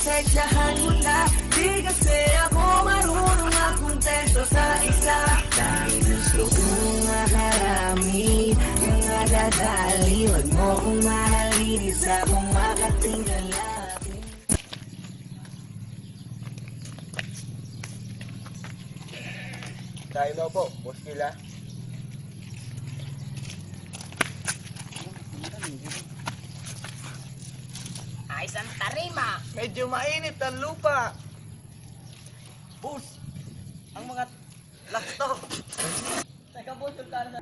pasensyahan mo na. Di kasi ako marunong magkuntesto sa isa. Dahil gusto kong makarami, mga dadali. Huwag mo kong mahalin, isa kong makatinggal lagi. Tayo na po, Boss Kila. Ay, isang tarima. Medyo mainit ang lupa. Boss, ang mga lakto. Teka, boss, sultan na.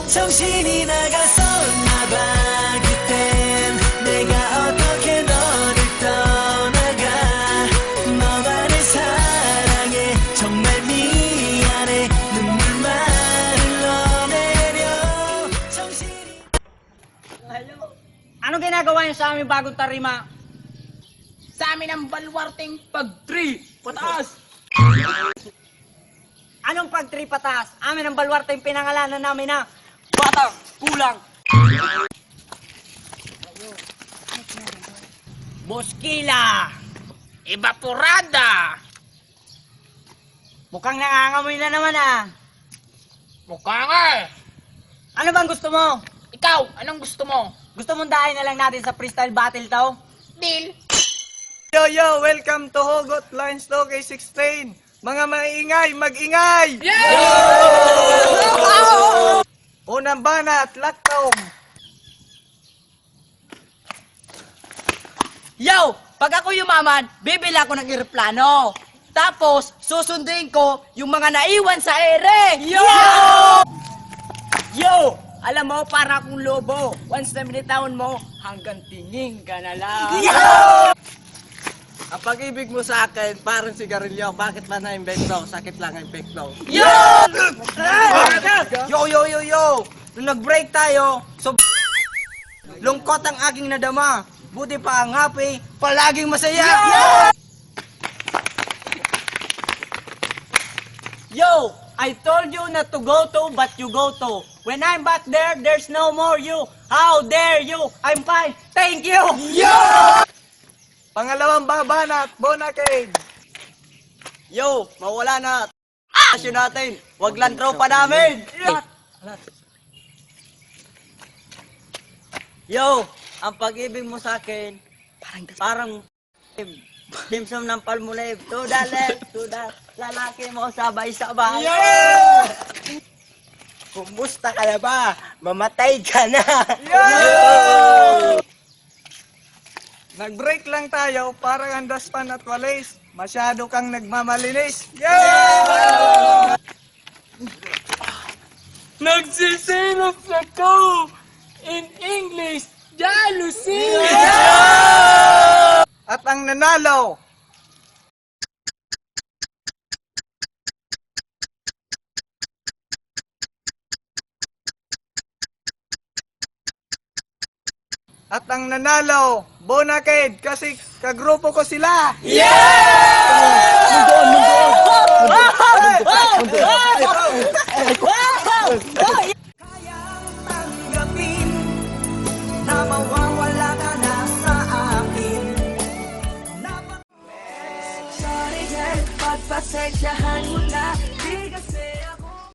정신이 나가서 나봐 그땐 내가 어떻게 너를 떠나가 너만을 사랑해 정말 미안해 눈물만 흘러내려 정신이 Ano ginagawa niyo sa aming bagong tarima? Sa amin ang balwarteng pag-3 pataas. Anong pag-3 pataas? Amin ang balwarteng pinangalanan namin na batang kulang. Boskila! Evaporada! Mukhang nangangamoy na naman ah. Mukha nga eh. Ano bang gusto mo? Ikaw, anong gusto mo? Gusto mong dahil na lang natin sa freestyle battle to? Deal! Yo, welcome to Hugot Lines to K16. Mga maingay, mag-ingay! Unang banat, laktom. Yo! Pag ako yumaman, bibili ako ng eroplano. Tapos, susunduin ko yung mga naiwan sa ere. Yo! Yo! Alam mo, para akong lobo. Once na binitawan mo, hanggang tingin ka na lang. Ang pag-ibig mo sa akin, parang sigarilyo. Bakit ba na-invento? Sakit lang ang epekto. Yo! Yo! Nung nag-break tayo, so lungkot ang aking nadama. Buti pa ang happy, palaging masaya. Yo! I told you not to go to, but you go to. When I'm back there, there's no more you. How dare you? I'm fine. Thank you! Pangalawang babanat, Bonacade. Yo, mawala na. Asyo natin. Wag lang tropa namin. Yo, ang pag-ibig mo sa akin, parang dimsum ng palmolive. To the left, to the lalaki mo sabay-sabay. Kumusta ka na ba? Mamatay ka na. Nag-break lang tayo, parang ang daspan at walis. Masyado kang nagmamalinis. Nagsisilap ako! In English, jealousy! At ang nanalo, Bonacade, kasi kagrupo ko sila. Yeah!